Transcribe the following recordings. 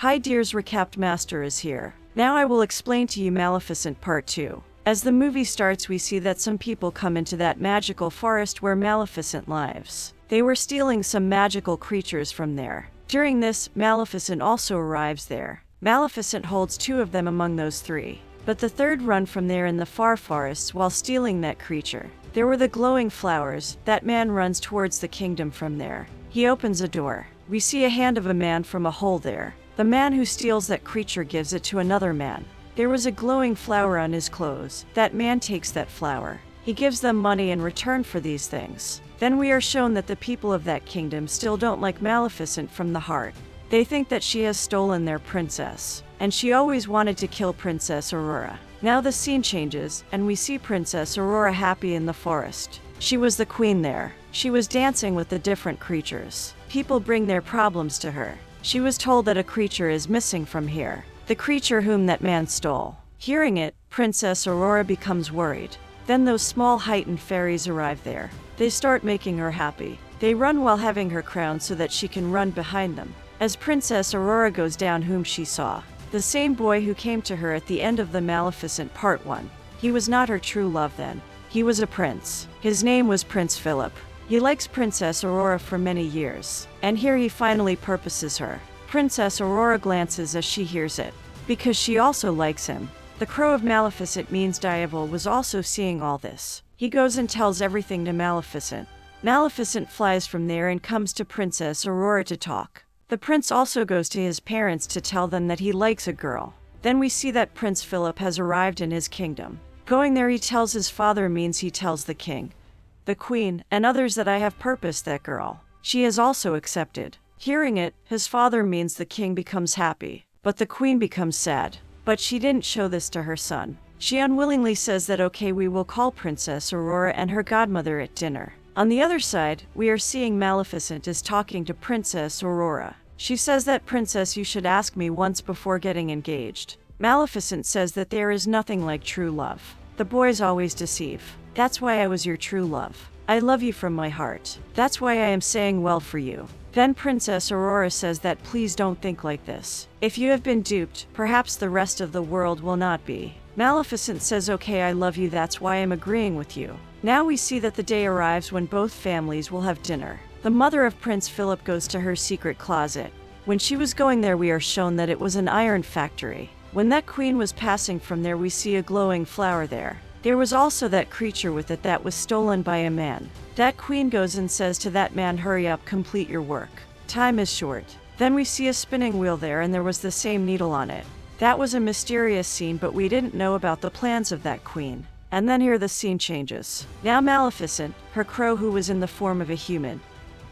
Hi dears, Recapped Master is here. Now I will explain to you Maleficent Part 2. As the movie starts, we see that some people come into that magical forest where Maleficent lives. They were stealing some magical creatures from there. During this, Maleficent also arrives there. Maleficent holds 2 of them among those 3. But the third run from there in the far forests while stealing that creature. There were the glowing flowers. That man runs towards the kingdom from there. He opens a door. We see a hand of a man from a hole there. The man who steals that creature gives it to another man. There was a glowing flower on his clothes. That man takes that flower. He gives them money in return for these things. Then we are shown that the people of that kingdom still don't like Maleficent from the heart. They think that she has stolen their princess, and she always wanted to kill Princess Aurora. Now the scene changes, and we see Princess Aurora happy in the forest. She was the queen there. She was dancing with the different creatures. People bring their problems to her. She was told that a creature is missing from here. The creature whom that man stole. Hearing it, Princess Aurora becomes worried. Then those small heightened fairies arrive there. They start making her happy. They run while having her crowned so that she can run behind them. As Princess Aurora goes down, whom she saw. The same boy who came to her at the end of the Maleficent Part 1. He was not her true love then. He was a prince. His name was Prince Philip. He likes Princess Aurora for many years. And here he finally purposes her. Princess Aurora glances as she hears it. Because she also likes him. The crow of Maleficent means Diaval was also seeing all this. He goes and tells everything to Maleficent. Maleficent flies from there and comes to Princess Aurora to talk. The prince also goes to his parents to tell them that he likes a girl. Then we see that Prince Philip has arrived in his kingdom. Going there, he tells his father means he tells the king, the queen, and others that I have purposed that girl. She has also accepted. Hearing it, his father means the king becomes happy, but the queen becomes sad. But she didn't show this to her son. She unwillingly says that okay, we will call Princess Aurora and her godmother at dinner. On the other side, we are seeing Maleficent is talking to Princess Aurora. She says that, Princess, you should ask me once before getting engaged. Maleficent says that there is nothing like true love. The boys always deceive. That's why I was your true love. I love you from my heart. That's why I am saying well for you. Then Princess Aurora says that please don't think like this. If you have been duped, perhaps the rest of the world will not be. Maleficent says okay, I love you, that's why I'm agreeing with you. Now we see that the day arrives when both families will have dinner. The mother of Prince Philip goes to her secret closet. When she was going there, we are shown that it was an iron factory. When that queen was passing from there, we see a glowing flower there. There was also that creature with it that was stolen by a man. That queen goes and says to that man, hurry up, complete your work. Time is short. Then we see a spinning wheel there, and there was the same needle on it. That was a mysterious scene, but we didn't know about the plans of that queen. And then here the scene changes. Now Maleficent, her crow who was in the form of a human,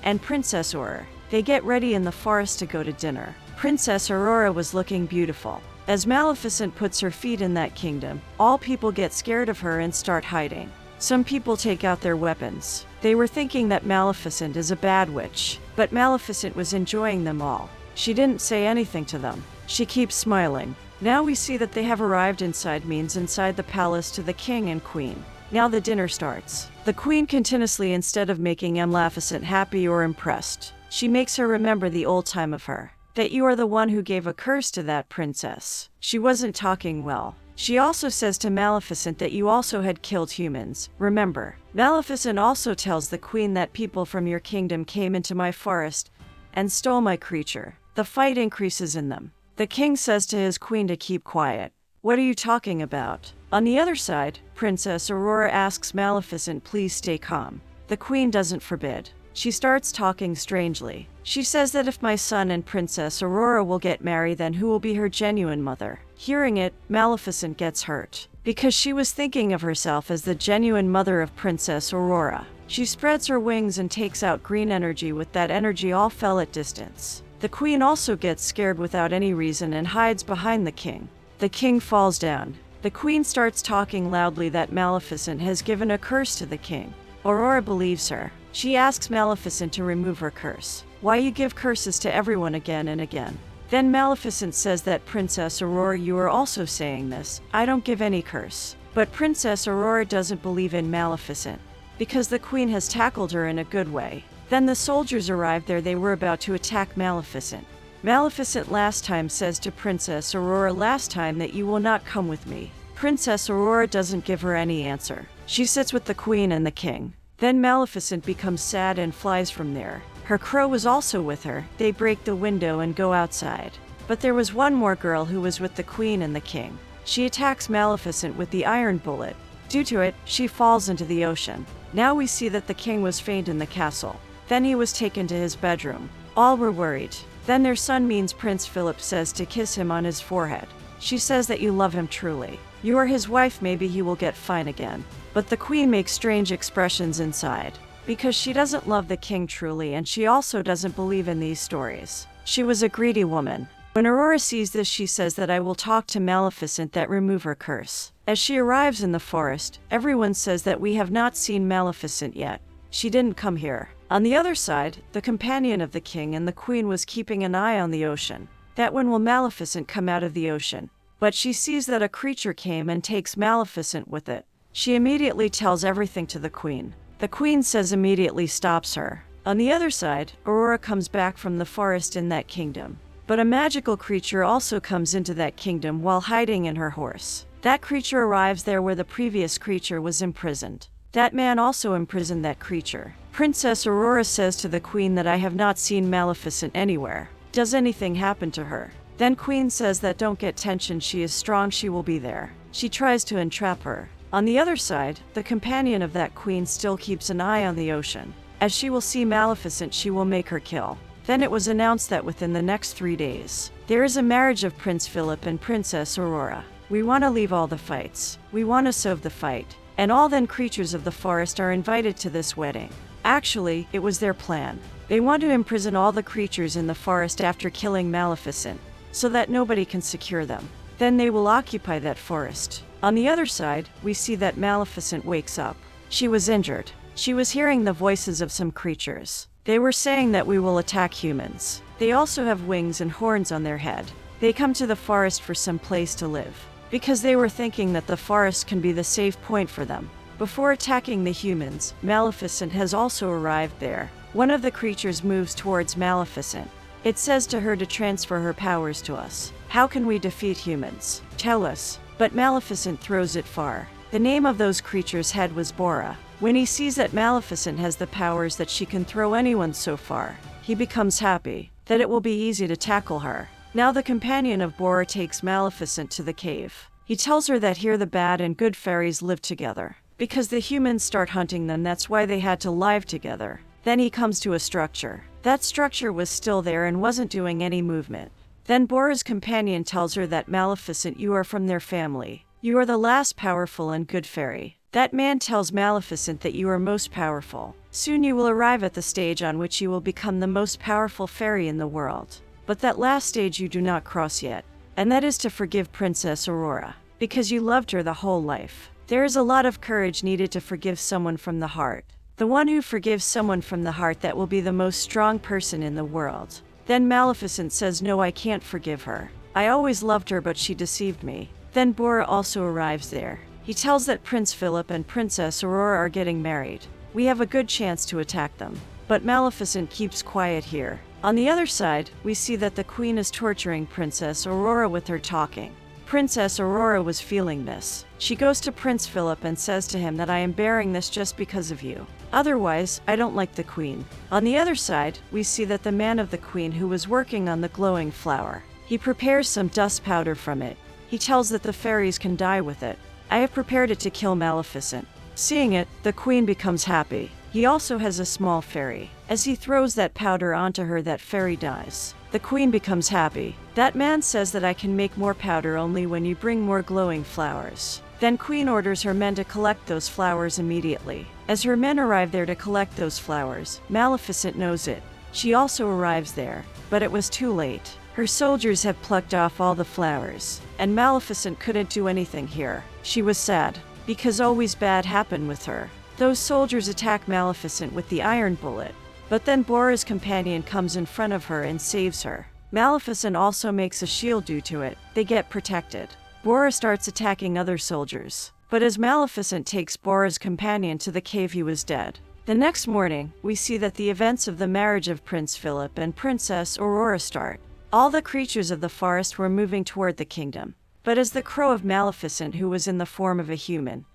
and Princess Aurora, they get ready in the forest to go to dinner. Princess Aurora was looking beautiful. As Maleficent puts her feet in that kingdom, all people get scared of her and start hiding. Some people take out their weapons. They were thinking that Maleficent is a bad witch, but Maleficent was enjoying them all. She didn't say anything to them. She keeps smiling. Now we see that they have arrived inside the palace to the king and queen. Now the dinner starts. The queen continuously, instead of making Maleficent happy or impressed, she makes her remember the old time of her. That you are the one who gave a curse to that princess. She wasn't talking well. She also says to Maleficent that you also had killed humans. Remember. Maleficent also tells the queen that people from your kingdom came into my forest and stole my creature. The fight increases in them. The king says to his queen to keep quiet. What are you talking about? On the other side, Princess Aurora asks Maleficent, please stay calm. The queen doesn't forbid. She starts talking strangely. She says that if my son and Princess Aurora will get married, then who will be her genuine mother? Hearing it, Maleficent gets hurt. Because she was thinking of herself as the genuine mother of Princess Aurora. She spreads her wings and takes out green energy. With that energy all fell at distance. The queen also gets scared without any reason and hides behind the king. The king falls down. The queen starts talking loudly that Maleficent has given a curse to the king. Aurora believes her. She asks Maleficent to remove her curse. Why you give curses to everyone again and again? Then Maleficent says that Princess Aurora, you are also saying this. I don't give any curse. But Princess Aurora doesn't believe in Maleficent, because the queen has tackled her in a good way. Then the soldiers arrived there. They were about to attack Maleficent. Maleficent last time says to Princess Aurora last time that you will not come with me. Princess Aurora doesn't give her any answer. She sits with the queen and the king. Then Maleficent becomes sad and flies from there. Her crow was also with her. They break the window and go outside. But there was one more girl who was with the queen and the king. She attacks Maleficent with the iron bullet. Due to it, she falls into the ocean. Now we see that the king was faint in the castle. Then he was taken to his bedroom. All were worried. Then their son means Prince Philip says to kiss him on his forehead. She says that you love him truly. You are his wife, maybe he will get fine again. But the queen makes strange expressions inside. Because she doesn't love the king truly, and she also doesn't believe in these stories. She was a greedy woman. When Aurora sees this, she says that I will talk to Maleficent that remove her curse. As she arrives in the forest, everyone says that we have not seen Maleficent yet. She didn't come here. On the other side, the companion of the king and the queen was keeping an eye on the ocean. That when will Maleficent come out of the ocean? But she sees that a creature came and takes Maleficent with it. She immediately tells everything to the queen. The queen says immediately stops her. On the other side, Aurora comes back from the forest in that kingdom. But a magical creature also comes into that kingdom while hiding in her horse. That creature arrives there where the previous creature was imprisoned. That man also imprisoned that creature. Princess Aurora says to the queen that I have not seen Maleficent anywhere. Does anything happen to her? Then queen says that don't get tension, she is strong, she will be there. She tries to entrap her. On the other side, the companion of that queen still keeps an eye on the ocean. As she will see Maleficent, she will make her kill. Then it was announced that within the next 3 days, there is a marriage of Prince Philip and Princess Aurora. We want to leave all the fights. We want to solve the fight. And all then creatures of the forest are invited to this wedding. Actually, it was their plan. They want to imprison all the creatures in the forest after killing Maleficent, so that nobody can secure them. Then they will occupy that forest. On the other side, we see that Maleficent wakes up. She was injured. She was hearing the voices of some creatures. They were saying that we will attack humans. They also have wings and horns on their head. They come to the forest for some place to live, because they were thinking that the forest can be the safe point for them. Before attacking the humans, Maleficent has also arrived there. One of the creatures moves towards Maleficent. It says to her to transfer her powers to us. How can we defeat humans? Tell us. But Maleficent throws it far. The name of those creatures' head was Bora. When he sees that Maleficent has the powers that she can throw anyone so far, he becomes happy that it will be easy to tackle her. Now the companion of Bora takes Maleficent to the cave. He tells her that here the bad and good fairies live together. Because the humans start hunting them, that's why they had to live together. Then he comes to a structure. That structure was still there and wasn't doing any movement. Then Bora's companion tells her that Maleficent, you are from their family. You are the last powerful and good fairy. That man tells Maleficent that you are most powerful. Soon you will arrive at the stage on which you will become the most powerful fairy in the world. But that last stage you do not cross yet. And that is to forgive Princess Aurora. Because you loved her the whole life. There is a lot of courage needed to forgive someone from the heart. The one who forgives someone from the heart, that will be the most strong person in the world. Then Maleficent says, no, I can't forgive her. I always loved her, but she deceived me. Then Bora also arrives there. He tells that Prince Philip and Princess Aurora are getting married. We have a good chance to attack them. But Maleficent keeps quiet here. On the other side, we see that the queen is torturing Princess Aurora with her talking. Princess Aurora was feeling this. She goes to Prince Philip and says to him that I am bearing this just because of you. Otherwise, I don't like the queen. On the other side, we see that the man of the queen who was working on the glowing flower. He prepares some dust powder from it. He tells that the fairies can die with it. I have prepared it to kill Maleficent. Seeing it, the queen becomes happy. He also has a small fairy. As he throws that powder onto her, that fairy dies. The queen becomes happy. That man says that I can make more powder only when you bring more glowing flowers. Then queen orders her men to collect those flowers immediately. As her men arrive there to collect those flowers, Maleficent knows it. She also arrives there, but it was too late. Her soldiers have plucked off all the flowers, and Maleficent couldn't do anything here. She was sad, because always bad happened with her. Those soldiers attack Maleficent with the iron bullet. But then Bora's companion comes in front of her and saves her. Maleficent also makes a shield due to it. They get protected. Bora starts attacking other soldiers. But as Maleficent takes Bora's companion to the cave, he was dead. The next morning, we see that the events of the marriage of Prince Philip and Princess Aurora start. All the creatures of the forest were moving toward the kingdom. But as the crow of Maleficent, who was in the form of a human,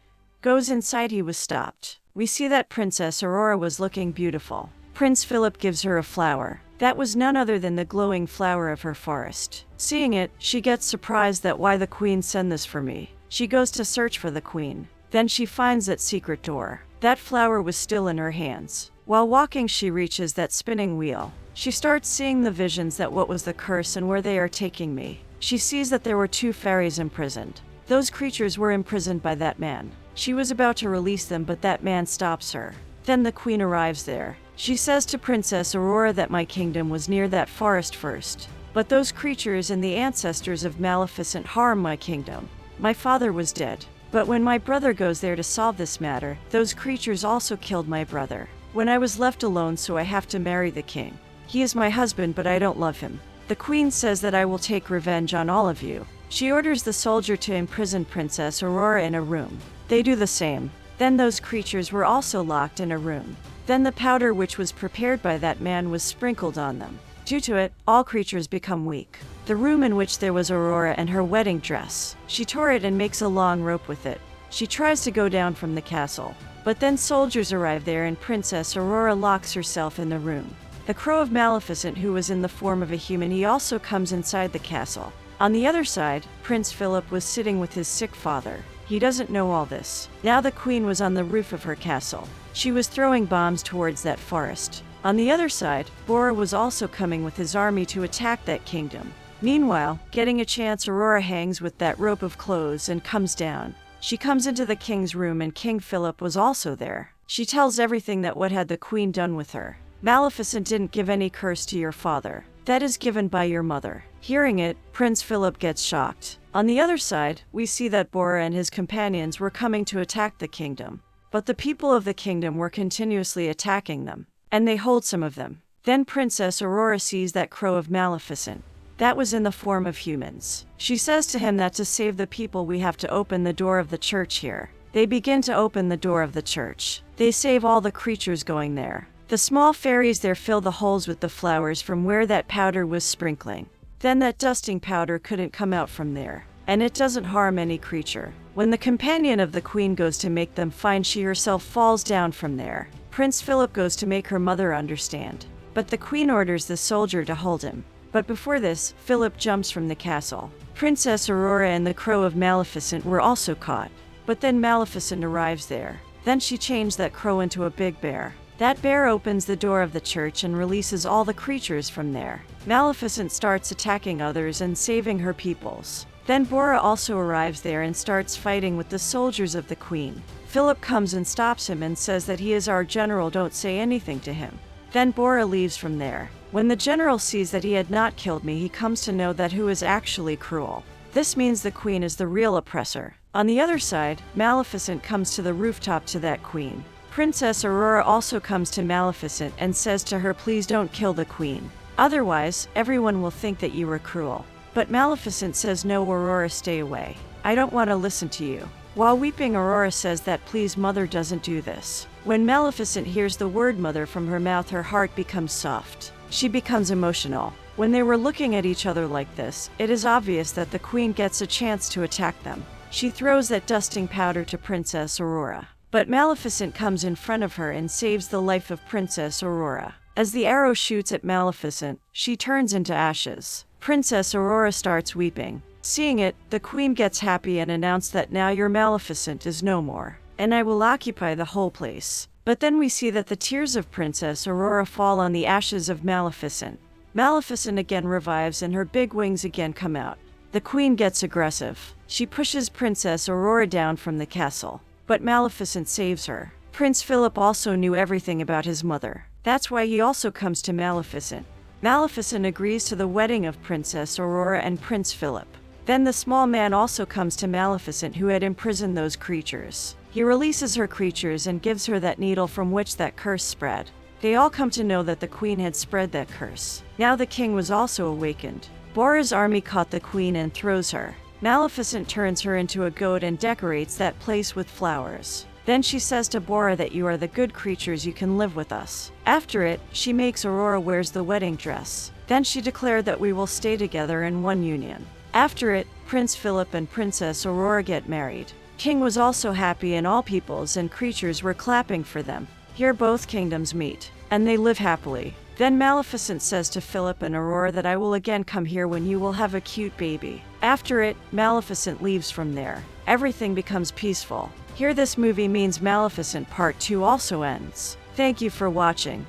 goes inside, he was stopped. We see that Princess Aurora was looking beautiful. Prince Philip gives her a flower. That was none other than the glowing flower of her forest. Seeing it, she gets surprised that why the queen sent this for me. She goes to search for the queen. Then she finds that secret door. That flower was still in her hands. While walking, she reaches that spinning wheel. She starts seeing the visions that what was the curse and where they are taking me. She sees that there were 2 fairies imprisoned. Those creatures were imprisoned by that man. She was about to release them, but that man stops her. Then the queen arrives there. She says to Princess Aurora that my kingdom was near that forest first. But those creatures and the ancestors of Maleficent harm my kingdom. My father was dead. But when my brother goes there to solve this matter, those creatures also killed my brother. When I was left alone, so I have to marry the king. He is my husband, but I don't love him. The queen says that I will take revenge on all of you. She orders the soldier to imprison Princess Aurora in a room. They do the same. Then those creatures were also locked in a room. Then the powder which was prepared by that man was sprinkled on them. Due to it, all creatures become weak. The room in which there was Aurora and her wedding dress. She tore it and makes a long rope with it. She tries to go down from the castle. But then soldiers arrive there and Princess Aurora locks herself in the room. The crow of Maleficent, who was in the form of a human, he also comes inside the castle. On the other side, Prince Philip was sitting with his sick father. He doesn't know all this. Now the queen was on the roof of her castle. She was throwing bombs towards that forest. On the other side, Bora was also coming with his army to attack that kingdom. Meanwhile, getting a chance, Aurora hangs with that rope of clothes and comes down. She comes into the king's room and King Philip was also there. She tells everything that what had the queen done with her. Maleficent didn't give any curse to your father. That is given by your mother. Hearing it, Prince Philip gets shocked. On the other side, we see that Bora and his companions were coming to attack the kingdom. But the people of the kingdom were continuously attacking them, and they hold some of them. Then Princess Aurora sees that crow of Maleficent. That was in the form of humans. She says to him that to save the people we have to open the door of the church here. They begin to open the door of the church. They save all the creatures going there. The small fairies there fill the holes with the flowers from where that powder was sprinkling. Then that dusting powder couldn't come out from there, and it doesn't harm any creature. When the companion of the queen goes to make them fine, she herself falls down from there. Prince Philip goes to make her mother understand, but the queen orders the soldier to hold him. But before this, Philip jumps from the castle. Princess Aurora and the crow of Maleficent were also caught. But then Maleficent arrives there. Then she changed that crow into a big bear. That bear opens the door of the church and releases all the creatures from there. Maleficent starts attacking others and saving her peoples. Then Bora also arrives there and starts fighting with the soldiers of the queen. Philip comes and stops him and says that he is our general, don't say anything to him. Then Bora leaves from there. When the general sees that he had not killed me, he comes to know that who is actually cruel. This means the queen is the real oppressor. On the other side, Maleficent comes to the rooftop to that queen. Princess Aurora also comes to Maleficent and says to her, please don't kill the queen. Otherwise, everyone will think that you were cruel. But Maleficent says, no, Aurora, stay away. I don't want to listen to you. While weeping, Aurora says that please, mother, doesn't do this. When Maleficent hears the word mother from her mouth, her heart becomes soft. She becomes emotional. When they were looking at each other like this, it is obvious that the queen gets a chance to attack them. She throws that dusting powder to Princess Aurora. But Maleficent comes in front of her and saves the life of Princess Aurora. As the arrow shoots at Maleficent, she turns into ashes. Princess Aurora starts weeping. Seeing it, the queen gets happy and announced that now your Maleficent is no more, and I will occupy the whole place. But then we see that the tears of Princess Aurora fall on the ashes of Maleficent. Maleficent again revives and her big wings again come out. The queen gets aggressive. She pushes Princess Aurora down from the castle. But Maleficent saves her. Prince Philip also knew everything about his mother. That's why he also comes to Maleficent. Maleficent agrees to the wedding of Princess Aurora and Prince Philip. Then the small man also comes to Maleficent, who had imprisoned those creatures. He releases her creatures and gives her that needle from which that curse spread. They all come to know that the queen had spread that curse. Now the king was also awakened. Bora's army caught the queen and throws her. Maleficent turns her into a goat and decorates that place with flowers. Then she says to Bora that you are the good creatures, you can live with us. After it, she makes Aurora wears the wedding dress. Then she declared that we will stay together in one union. After it, Prince Philip and Princess Aurora get married. King was also happy, and all peoples and creatures were clapping for them. Here both kingdoms meet, and they live happily. Then Maleficent says to Philip and Aurora that I will again come here when you will have a cute baby. After it, Maleficent leaves from there. Everything becomes peaceful. Here this movie means Maleficent Part 2 also ends. Thank you for watching.